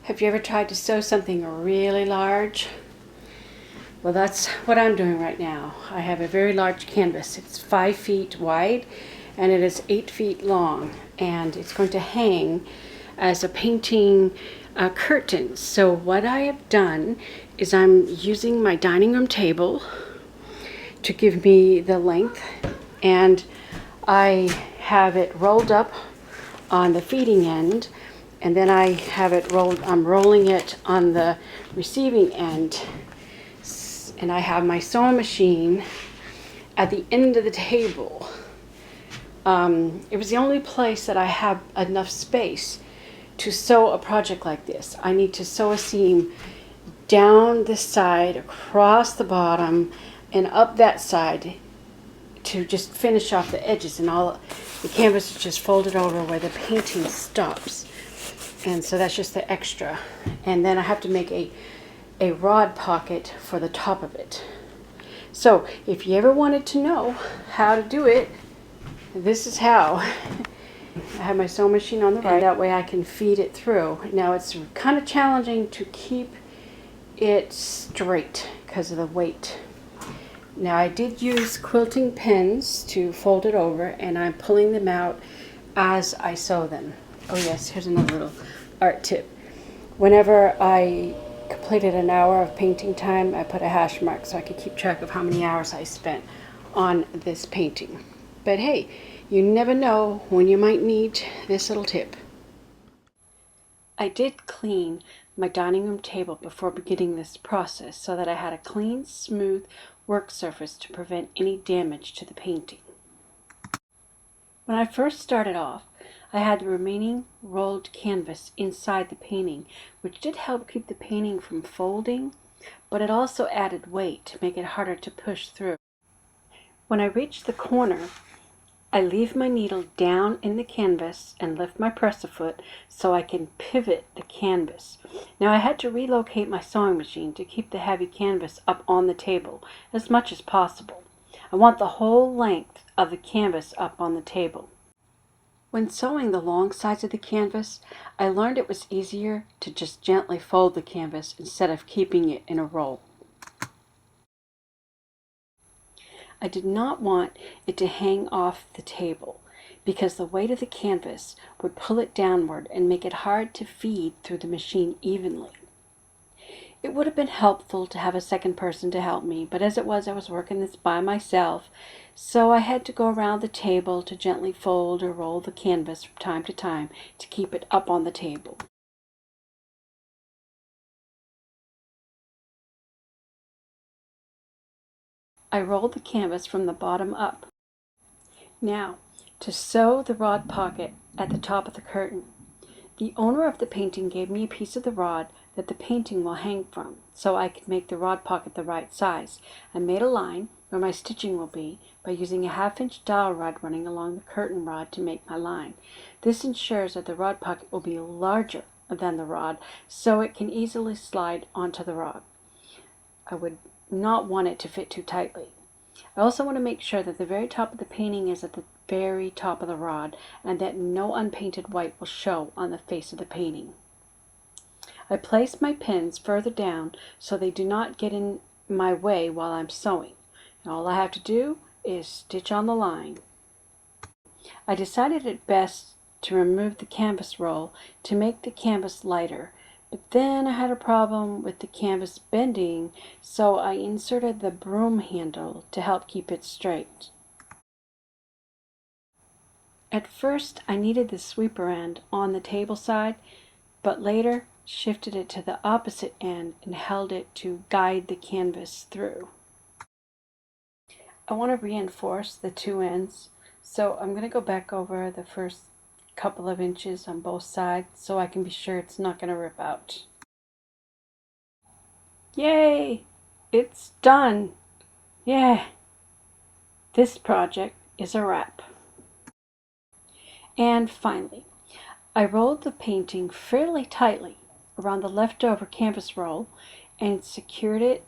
Have you ever tried to sew something really large? Well, that's what I'm doing right now. I have a very large canvas. It's 5 feet wide and it is 8 feet long, and it's going to hang as a painting curtain. So what I have done is I'm using my dining room table to give me the length, and I have it rolled up on the feeding end, and then I have it rolled, I'm rolling it on the receiving end, and I have my sewing machine at the end of the table. It was the only place that I have enough space to sew a project like this. I need to sew a seam down this side, across the bottom, and up that side to just finish off the edges, and all the canvas is just folded over where the painting stops. And so that's just the extra. And then I have to make a rod pocket for the top of it. So if you ever wanted to know how to do it, this is how. I have my sewing machine on the right, that way I can feed it through. Now it's kind of challenging to keep it straight because of the weight. Now I did use quilting pins to fold it over, and I'm pulling them out as I sew them. Oh yes, here's another little art tip. Whenever I completed an hour of painting time, I put a hash mark so I could keep track of how many hours I spent on this painting. But hey, you never know when you might need this little tip. I did clean my dining room table before beginning this process so that I had a clean, smooth work surface to prevent any damage to the painting. When I first started off, I had the remaining rolled canvas inside the painting, which did help keep the painting from folding, but it also added weight to make it harder to push through. When I reach the corner, I leave my needle down in the canvas and lift my press-a-foot so I can pivot the canvas. Now I had to relocate my sewing machine to keep the heavy canvas up on the table as much as possible. I want the whole length of the canvas up on the table. When sewing the long sides of the canvas, I learned it was easier to just gently fold the canvas instead of keeping it in a roll. I did not want it to hang off the table because the weight of the canvas would pull it downward and make it hard to feed through the machine evenly. It would have been helpful to have a second person to help me, but as it was, I was working this by myself, so I had to go around the table to gently fold or roll the canvas from time to time to keep it up on the table. I rolled the canvas from the bottom up. Now, to sew the rod pocket at the top of the curtain. The owner of the painting gave me a piece of the rod that the painting will hang from, so I could make the rod pocket the right size. I made a line where my stitching will be by using a 1/2-inch dowel rod running along the curtain rod to make my line. This ensures that the rod pocket will be larger than the rod, so it can easily slide onto the rod. I would not want it to fit too tightly. I also want to make sure that the very top of the painting is at the very top of the rod, and that no unpainted white will show on the face of the painting. I place my pins further down so they do not get in my way while I'm sewing. And all I have to do is stitch on the line. I decided it best to remove the canvas roll to make the canvas lighter, but then I had a problem with the canvas bending, so I inserted the broom handle to help keep it straight. At first, I needed the sweeper end on the table side, but later shifted it to the opposite end and held it to guide the canvas through. I want to reinforce the two ends, so I'm going to go back over the first couple of inches on both sides so I can be sure it's not going to rip out. Yay! It's done! Yeah! This project is a wrap. And finally, I rolled the painting fairly tightly around the leftover canvas roll and secured it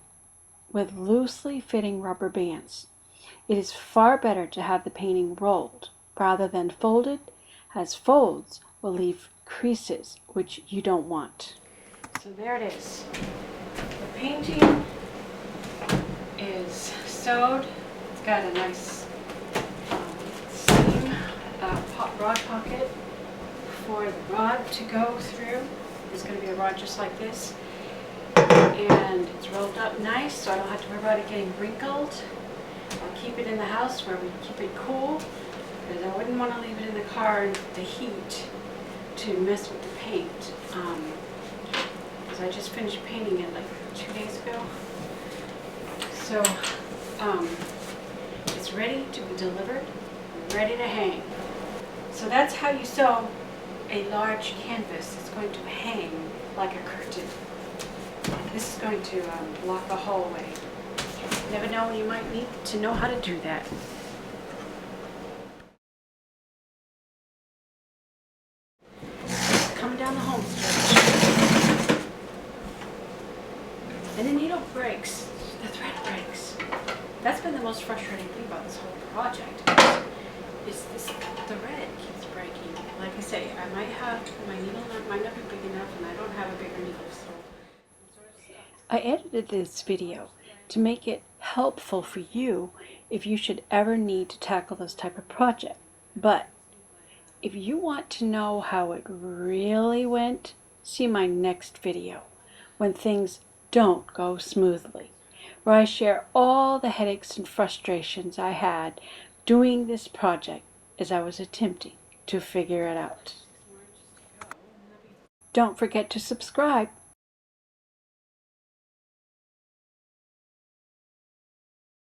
with loosely fitting rubber bands. It is far better to have the painting rolled rather than folded, as folds will leave creases which you don't want. So there it is. The painting is sewed. It's got a nice seam rod pocket for the rod to go through. It's going to be a rod just like this. And it's rolled up nice, so I don't have to worry about it getting wrinkled. I'll keep it in the house where we keep it cool, because I wouldn't want to leave it in the car in the heat to mess with the paint. Because I just finished painting it like 2 days ago. So it's ready to be delivered, ready to hang. So that's how you sew a large canvas. It's going to hang like a curtain. This is going to block the hallway. You never know when you might need to know how to do that. Coming down the home stretch. And the needle breaks. The thread breaks. That's been the most frustrating thing about this whole project. Is this thread keeps breaking. Like I say, I might have, my needle might not be big enough, and I don't have a bigger needle, so I edited this video to make it helpful for you if you should ever need to tackle this type of project. But if you want to know how it really went, see my next video, when things don't go smoothly, where I share all the headaches and frustrations I had doing this project as I was attempting to figure it out. Don't forget to subscribe.